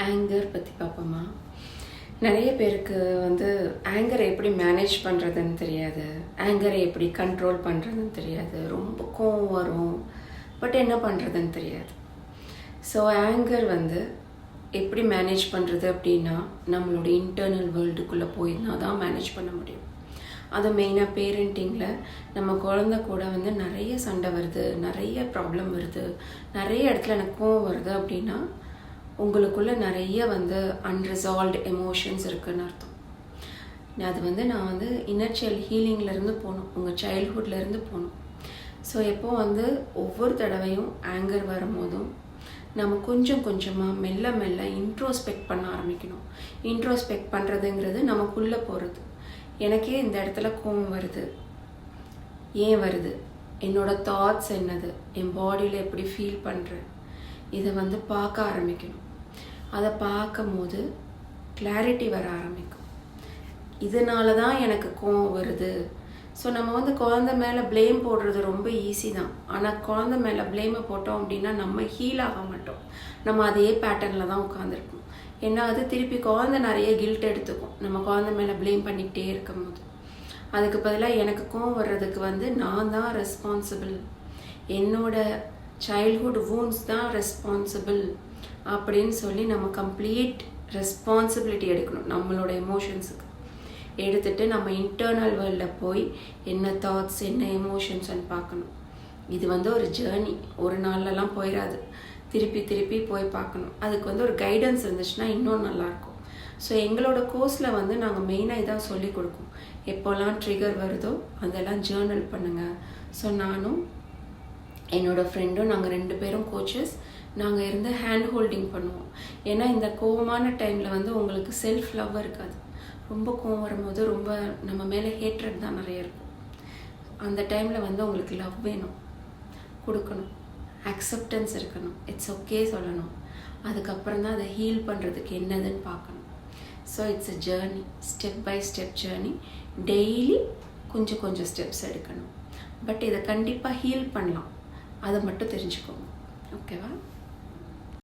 Anchor பற்றி பார்ப்போமா. நிறைய பேருக்கு ஆங்கரை எப்படி மேனேஜ் பண்ணுறதுன்னு தெரியாது, ஆங்கரை எப்படி கண்ட்ரோல் பண்ணுறதுன்னு தெரியாது, ரொம்ப கோவம் வரும், பட் என்ன பண்ணுறதுன்னு தெரியாது. ஸோ ஆங்கர் எப்படி மேனேஜ் பண்ணுறது அப்படின்னா, நம்மளோட இன்டர்னல் வேர்ல்டுக்குள்ளே போயிருந்தா தான் மேனேஜ் பண்ண முடியும். அது மெயினாக பேரண்டிங்கில் நம்ம குழந்தை கூட நிறைய சண்டை வருது, நிறைய ப்ராப்ளம் வருது, நிறைய இடத்துல எனக்கு கோவம் வருது அப்படின்னா உங்களுக்குள்ளே நிறைய அன்ரிசால்வ்டு எமோஷன்ஸ் இருக்குதுன்னு அர்த்தம். அது நான் இன்னர் சைல்டு ஹீலிங்லேருந்து போகணும், உங்கள் சைல்ட்ஹுட்லேருந்து போகணும். ஸோ எப்போ ஒவ்வொரு தடவையும் ஆங்கர் வரும்போதும் நம்ம கொஞ்சம் கொஞ்சமாக மெல்ல மெல்ல இன்ட்ரோஸ்பெக்ட் பண்ண ஆரம்பிக்கணும். இன்ட்ரோஸ்பெக்ட் பண்ணுறதுங்கிறது நமக்குள்ளே போகிறது. எனக்கே இந்த இடத்துல கோவம் வருது, ஏன் வருது, என்னோட தாட்ஸ் என்னது, என் பாடியில் எப்படி ஃபீல் பண்ணுறேன், இதை பார்க்க ஆரம்பிக்கணும். அதை பார்க்கும் போது கிளாரிட்டி வர ஆரம்பிக்கும். இதனால தான் எனக்கு கோவம் வருது. ஸோ நம்ம குழந்தை மேலே ப்ளேம் போடுறது ரொம்ப ஈஸி தான். ஆனால் குழந்தை மேலே ப்ளேமை போட்டோம் அப்படின்னா நம்ம ஹீல் ஆக மாட்டோம், நம்ம அதே பேட்டர்னில் தான் உட்காந்துருப்போம். ஏன்னா அது திருப்பி குழந்தை நிறைய கில்ட் எடுத்துக்கும் நம்ம குழந்தை மேலே ப்ளேம் பண்ணிக்கிட்டே இருக்கும் போது. அதுக்கு பதிலாக எனக்கு கோவம் வர்றதுக்கு நான் தான் ரெஸ்பான்சிபிள், என்னோட சைல்ட்ஹுட் வூண்ட்ஸ் தான் ரெஸ்பான்சிபிள் அப்படின்னு சொல்லி நம்ம கம்ப்ளீட் ரெஸ்பான்சிபிலிட்டி எடுக்கணும். நம்மளோட எமோஷன்ஸுக்கு எடுத்துகிட்டு நம்ம இன்டர்னல் வேர்ல்டில் போய் என்ன தாட்ஸ் என்ன எமோஷன்ஸ்ன்னு பார்க்கணும். இது ஒரு ஜேர்னி, ஒரு நாள்லலாம் போயிடாது, திருப்பி திருப்பி போய் பார்க்கணும். அதுக்கு ஒரு கைடன்ஸ் இருந்துச்சுன்னா இன்னும் நல்லாயிருக்கும். ஸோ எங்களோட கோர்ஸில் நாங்கள் மெயினாக இதாக சொல்லி கொடுப்போம். எப்போல்லாம் ட்ரிகர் வருதோ அதெல்லாம் ஜேர்னல் பண்ணுங்கள். ஸோ நானும் என்னோடய ஃப்ரெண்டும் நாங்கள் 2 பேரும் கோச்சஸ், நாங்கள் இருந்து ஹேண்ட் ஹோல்டிங் பண்ணுவோம். ஏன்னா இந்த கோவமான டைமில் உங்களுக்கு செல்ஃப் லவ் இருக்காது. ரொம்ப கோவம் வரும்போது ரொம்ப நம்ம மேலே ஹேட்ரட் தான் நிறைய இருக்கும். அந்த டைமில் உங்களுக்கு லவ் வேணும், கொடுக்கணும், அக்செப்டன்ஸ் இருக்கணும், இட்ஸ் ஓகே சொல்லணும். அதுக்கப்புறம் தான் அதை ஹீல் பண்ணுறதுக்கு என்னதுன்னு பார்க்கணும். So it's a journey, step by step journey. Daily கொஞ்சம் கொஞ்சம் ஸ்டெப்ஸ் எடுக்கணும். பட் இதை கண்டிப்பாக ஹீல் பண்ணலாம், அதை மட்டும் தெரிஞ்சுக்கோங்க. ஓகேவா?